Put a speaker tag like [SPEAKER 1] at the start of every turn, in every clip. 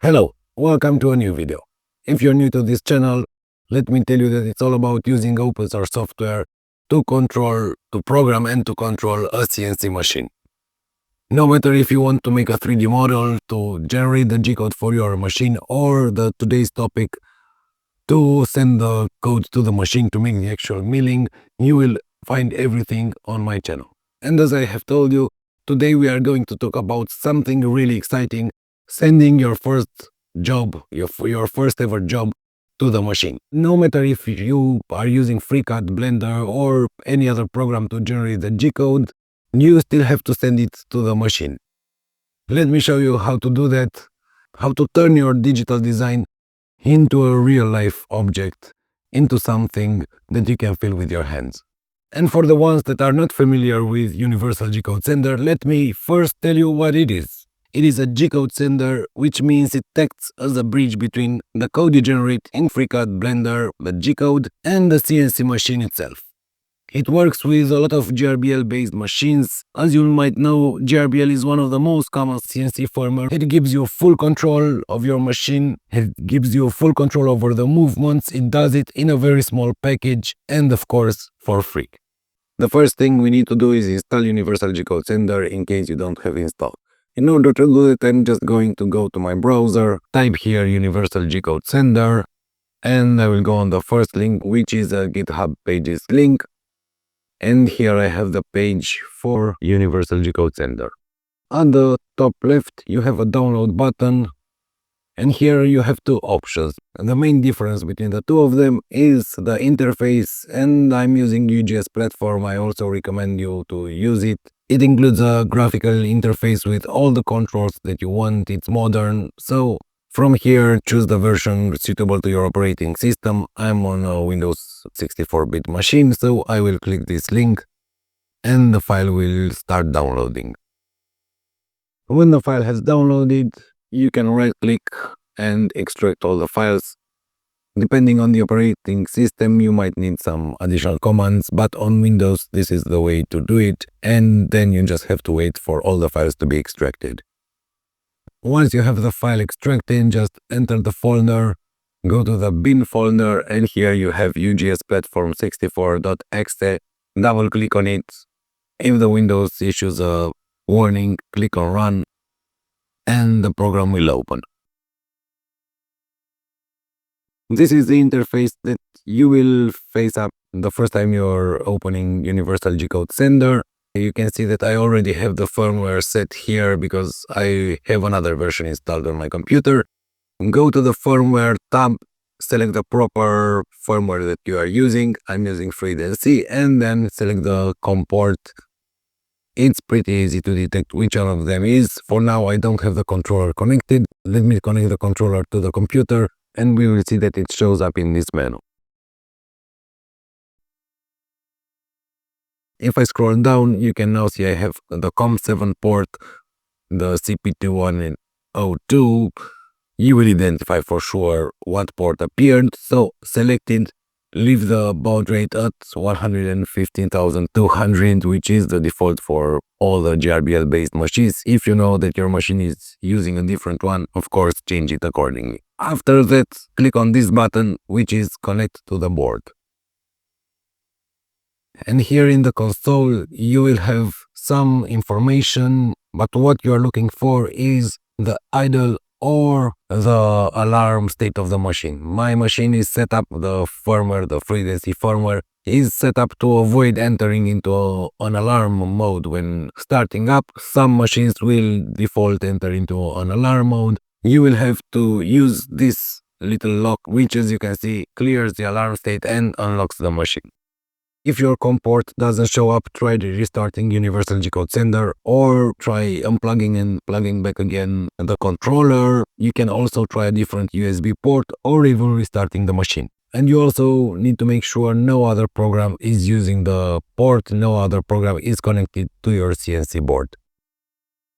[SPEAKER 1] Hello, welcome to a new video. If you're new to this channel, let me tell you that it's all about using open source software to program and to control a CNC machine. No matter if you want to make a 3D model, to generate the G-code for your machine, or today's topic, to send the code to the machine to make the actual milling, you will find everything on my channel. And as I have told you, today we are going to talk about something really exciting: sending your first job, your first ever job to the machine. No matter if you are using FreeCAD, Blender, or any other program to generate the G-code, you still have to send it to the machine. Let me show you how to do that, how to turn your digital design into a real-life object, into something that you can feel with your hands. And for the ones that are not familiar with Universal Gcode Sender, let me first tell you what it is. It is a G-code sender, which means it acts as a bridge between the code you generate in FreeCAD, Blender, the G-code, and the CNC machine itself. It works with a lot of GRBL-based machines. As you might know, GRBL is one of the most common CNC firmware. It gives you full control of your machine. It gives you full control over the movements. It does it in a very small package and, of course, for free. The first thing we need to do is install Universal Gcode Sender in case you don't have installed. In order to do it, I'm just going to go to my browser, type here Universal Gcode Sender, and I will go on the first link, which is a GitHub pages link. And here I have the page for Universal Gcode Sender. On the top left, you have a download button, and here you have two options. And the main difference between the two of them is the interface, and I'm using UGS platform. I also recommend you to use it. It includes a graphical interface with all the controls that you want. It's modern. So from here, choose the version suitable to your operating system. I'm on a Windows 64-bit machine, so I will click this link and the file will start downloading. When the file has downloaded, you can right-click and extract all the files. Depending on the operating system, you might need some additional commands, but on Windows, this is the way to do it, and then you just have to wait for all the files to be extracted. Once you have the file extracted, just enter the folder, go to the bin folder, and here you have UGS platform 64.exe. Double click on it. If the Windows issues a warning, click on run, and the program will open. This is the interface that you will face up the first time you're opening Universal Gcode Sender. You can see that I already have the firmware set here because I have another version installed on my computer. Go to the firmware tab, select the proper firmware that you are using. I'm using FreeCAD, and then select the COM port. It's pretty easy to detect which one of them is. For now, I don't have the controller connected. Let me connect the controller to the computer, and we will see that it shows up in this menu. If I scroll down, you can now see I have the COM7 port, the CP2102. You will identify for sure what port appeared, so select it. Leave the baud rate at 115,200, which is the default for all the GRBL-based machines. If you know that your machine is using a different one, of course, change it accordingly. After that, click on this button, which is connect to the board. And here in the console, you will have some information, but what you are looking for is the idle or the alarm state of the machine. My machine is set up, the firmware, the FreeCAD firmware, is set up to avoid entering into an alarm mode when starting up. Some machines will default enter into an alarm mode. You will have to use this little lock, which, as you can see, clears the alarm state and unlocks the machine. If your COM port doesn't show up, try restarting Universal Gcode Sender, or try unplugging and plugging back again the controller. You can also try a different USB port, or even restarting the machine. And you also need to make sure no other program is using the port, no other program is connected to your CNC board.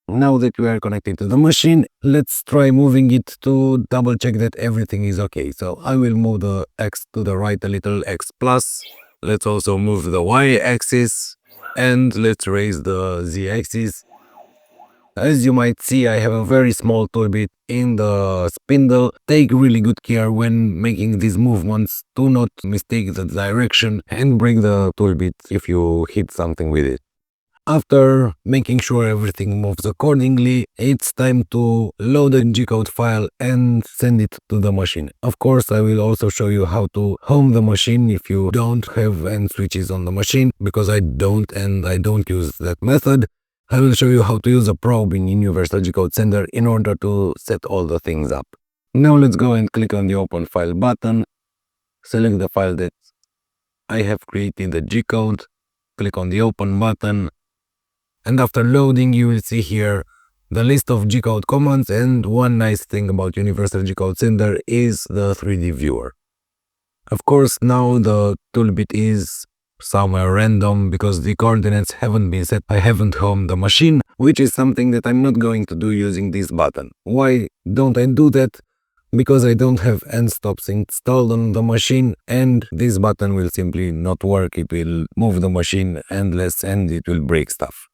[SPEAKER 1] Now that we are connected to the machine, let's try moving it to double check that everything is okay. So I will move the X to the right a little, X plus. Let's also move the Y axis, and let's raise the Z axis. As you might see, I have a very small tool bit in the spindle. Take really good care when making these movements. Do not mistake the direction and break the tool bit if you hit something with it. After making sure everything moves accordingly, it's time to load the G-code file and send it to the machine. Of course, I will also show you how to home the machine if you don't have end switches on the machine, because I don't use that method. I will show you how to use a probe in Universal Gcode Sender in order to set all the things up. Now let's go and click on the Open File button, select the file that I have created, the G-code, click on the Open button, and after loading you will see here the list of G-code commands, and one nice thing about Universal Gcode Sender is the 3D viewer. Of course, now the toolbit is somewhere random because the coordinates haven't been set. I haven't homed the machine, which is something that I'm not going to do using this button. Why don't I do that? Because I don't have end stops installed on the machine, and this button will simply not work. It will move the machine endless and it will break stuff.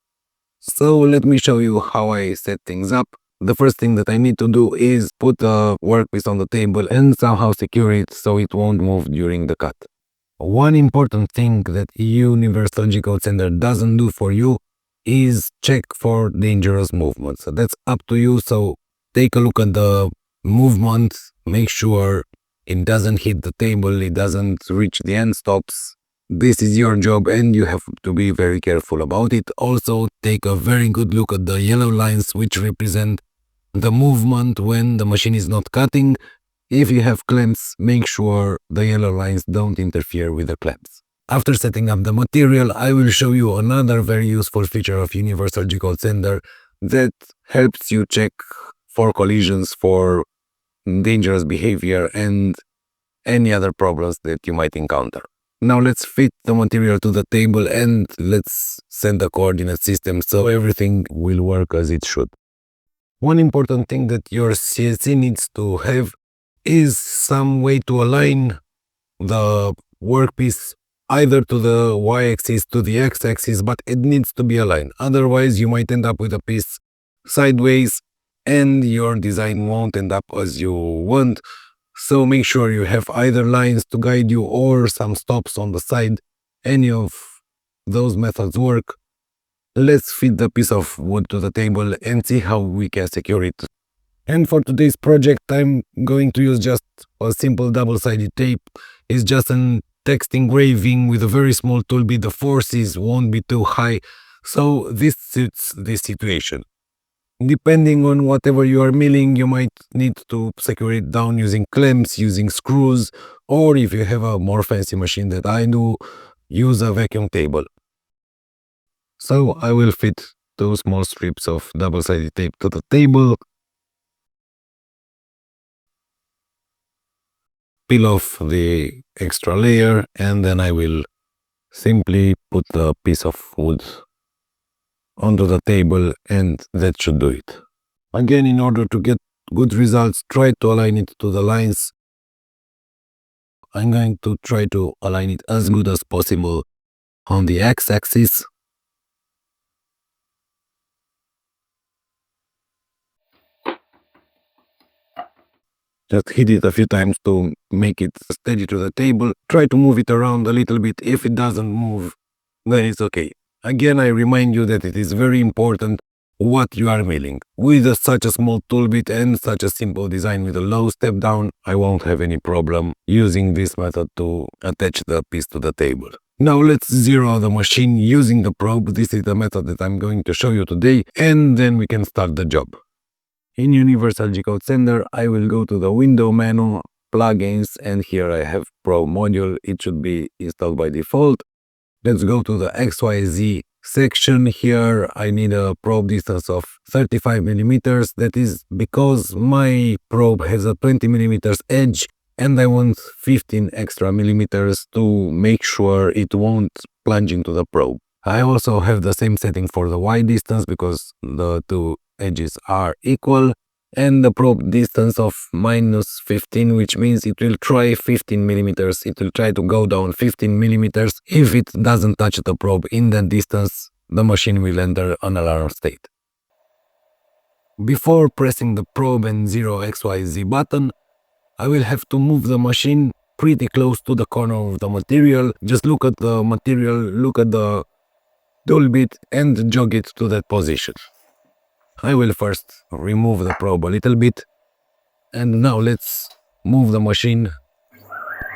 [SPEAKER 1] So let me show you how I set things up. The first thing that I need to do is put a workpiece on the table and somehow secure it so it won't move during the cut. One important thing that Universal Gcode Sender doesn't do for you is check for dangerous movements. So that's up to you. So take a look at the movement, make sure it doesn't hit the table, it doesn't reach the end stops. This is your job and you have to be very careful about it. Also, take a very good look at the yellow lines, which represent the movement when the machine is not cutting. If you have clamps, make sure the yellow lines don't interfere with the clamps. After setting up the material, I will show you another very useful feature of Universal Gcode Sender that helps you check for collisions, for dangerous behavior, and any other problems that you might encounter. Now let's fit the material to the table and let's send the coordinate system so everything will work as it should. One important thing that your CNC needs to have is some way to align the workpiece either to the y-axis, to the x-axis, but it needs to be aligned. Otherwise, you might end up with a piece sideways and your design won't end up as you want. So make sure you have either lines to guide you or some stops on the side. Any of those methods work. Let's fit the piece of wood to the table and see how we can secure it. And for today's project, I'm going to use just a simple double-sided tape. It's just a text engraving with a very small tool bit. The forces won't be too high. So this suits this situation. Depending on whatever you are milling, you might need to secure it down using clamps, using screws, or if you have a more fancy machine that I do, use a vacuum table. So I will fit two small strips of double-sided tape to the table, peel off the extra layer, and then I will simply put a piece of wood onto the table, and that should do it. Again, in order to get good results, try to align it to the lines. I'm going to try to align it as good as possible on the x-axis. Just hit it a few times to make it steady to the table. Try to move it around a little bit. If it doesn't move, then it's okay. Again, I remind you that it is very important what you are milling. With such a small tool bit and such a simple design with a low step down, I won't have any problem using this method to attach the piece to the table. Now let's zero the machine using the probe. This is the method that I'm going to show you today, and then we can start the job. In Universal Gcode Sender, I will go to the window menu, plugins, and here I have probe module. It should be installed by default. Let's go to the XYZ section. Here I need a probe distance of 35 millimeters. That is because my probe has a 20 millimeters edge and I want 15 extra millimeters to make sure it won't plunge into the probe. I also have the same setting for the Y distance because the two edges are equal, and the probe distance of -15, which means it will try 15 millimeters. It will try to go down 15 millimeters. If it doesn't touch the probe in that distance, the machine will enter an alarm state. Before pressing the probe and 0xyz button, I will have to move the machine pretty close to the corner of the material. Just look at the material, look at the tool bit and jog it to that position. I will first remove the probe a little bit, and now let's move the machine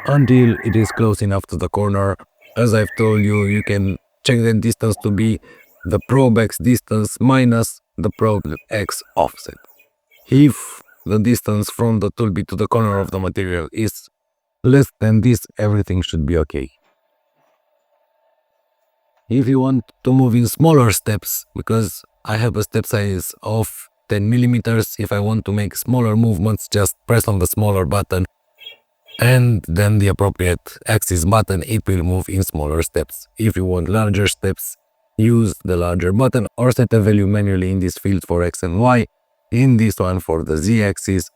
[SPEAKER 1] until it is close enough to the corner. As I've told you, you can check the distance to be the probe X distance minus the probe X offset. If the distance from the tool bit to the corner of the material is less than this, everything should be okay. If you want to move in smaller steps, because I have a step size of 10 millimeters, if I want to make smaller movements, just press on the smaller button and then the appropriate axis button, it will move in smaller steps. If you want larger steps, use the larger button or set a value manually in this field for X and Y, in this one for the Z axis,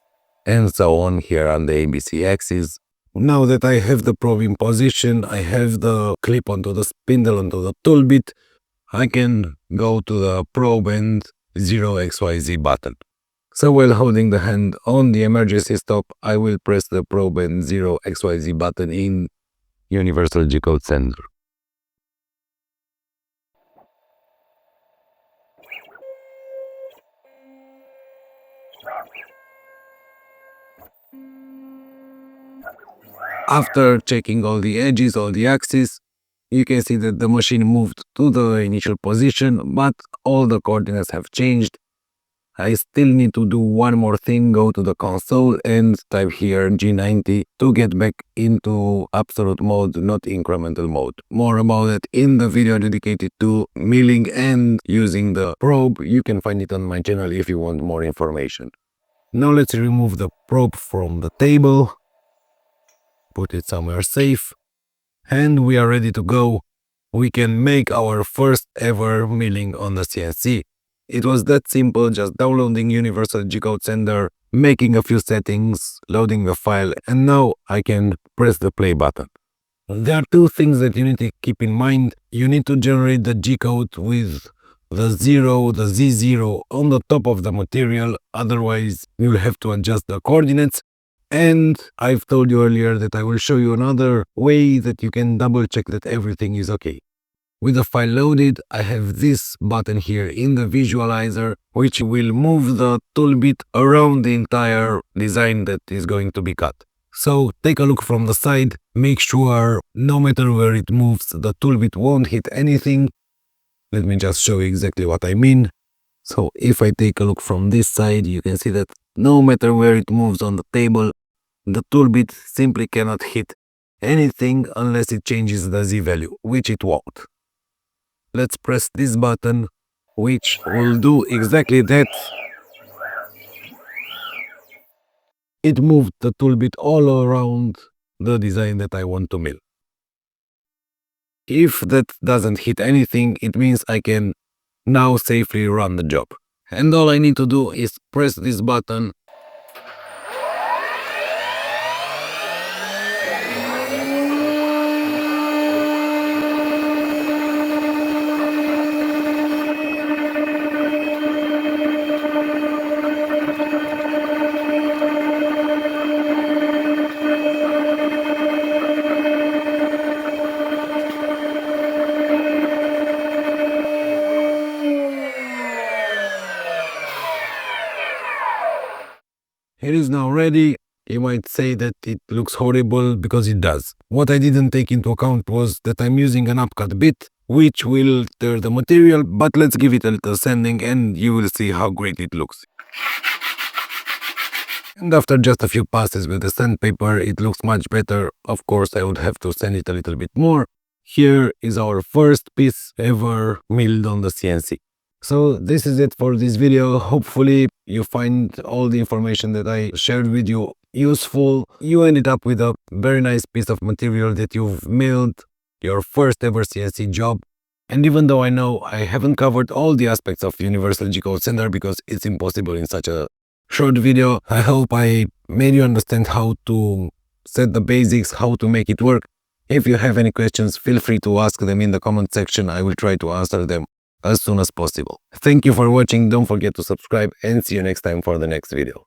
[SPEAKER 1] and so on here on the ABC axis. Now that I have the probe in position, I have the clip onto the spindle onto the tool bit, I can go to the probe and 0xyz button. So while holding the hand on the emergency stop, I will press the probe and 0xyz button in Universal Gcode Sender. After checking all the edges, all the axes, you can see that the machine moved to the initial position, but all the coordinates have changed. I still need to do one more thing, go to the console and type here G90 to get back into absolute mode, not incremental mode. More about it in the video dedicated to milling and using the probe. You can find it on my channel if you want more information. Now let's remove the probe from the table, put it somewhere safe, and we are ready to go. We can make our first ever milling on the CNC. It was that simple, just downloading Universal Gcode Sender, making a few settings, loading the file, and now I can press the play button. There are two things that you need to keep in mind. You need to generate the G-code with the 0, the Z0 on the top of the material, otherwise you'll have to adjust the coordinates. And I've told you earlier that I will show you another way that you can double check that everything is okay. With the file loaded, I have this button here in the visualizer, which will move the tool bit around the entire design that is going to be cut. So take a look from the side, make sure no matter where it moves, the tool bit won't hit anything. Let me just show you exactly what I mean. So if I take a look from this side, you can see that no matter where it moves on the table, the tool bit simply cannot hit anything unless it changes the Z value, which it won't. Let's press this button, which will do exactly that. It moved the tool bit all around the design that I want to mill. If that doesn't hit anything, it means I can now safely run the job. And all I need to do is press this button. It is now ready. You might say that it looks horrible because it does. What I didn't take into account was that I'm using an upcut bit, which will tear the material, but let's give it a little sanding and you will see how great it looks. And after just a few passes with the sandpaper, it looks much better. Of course, I would have to sand it a little bit more. Here is our first piece ever milled on the CNC. So this is it for this video. Hopefully you find all the information that I shared with you useful. You ended up with a very nice piece of material that you've milled, your first ever CNC job. And even though I know I haven't covered all the aspects of Universal Gcode Sender because it's impossible in such a short video, I hope I made you understand how to set the basics, how to make it work. If you have any questions, feel free to ask them in the comment section. I will try to answer them as soon as possible. Thank you for watching, don't forget to subscribe, and see you next time for the next video.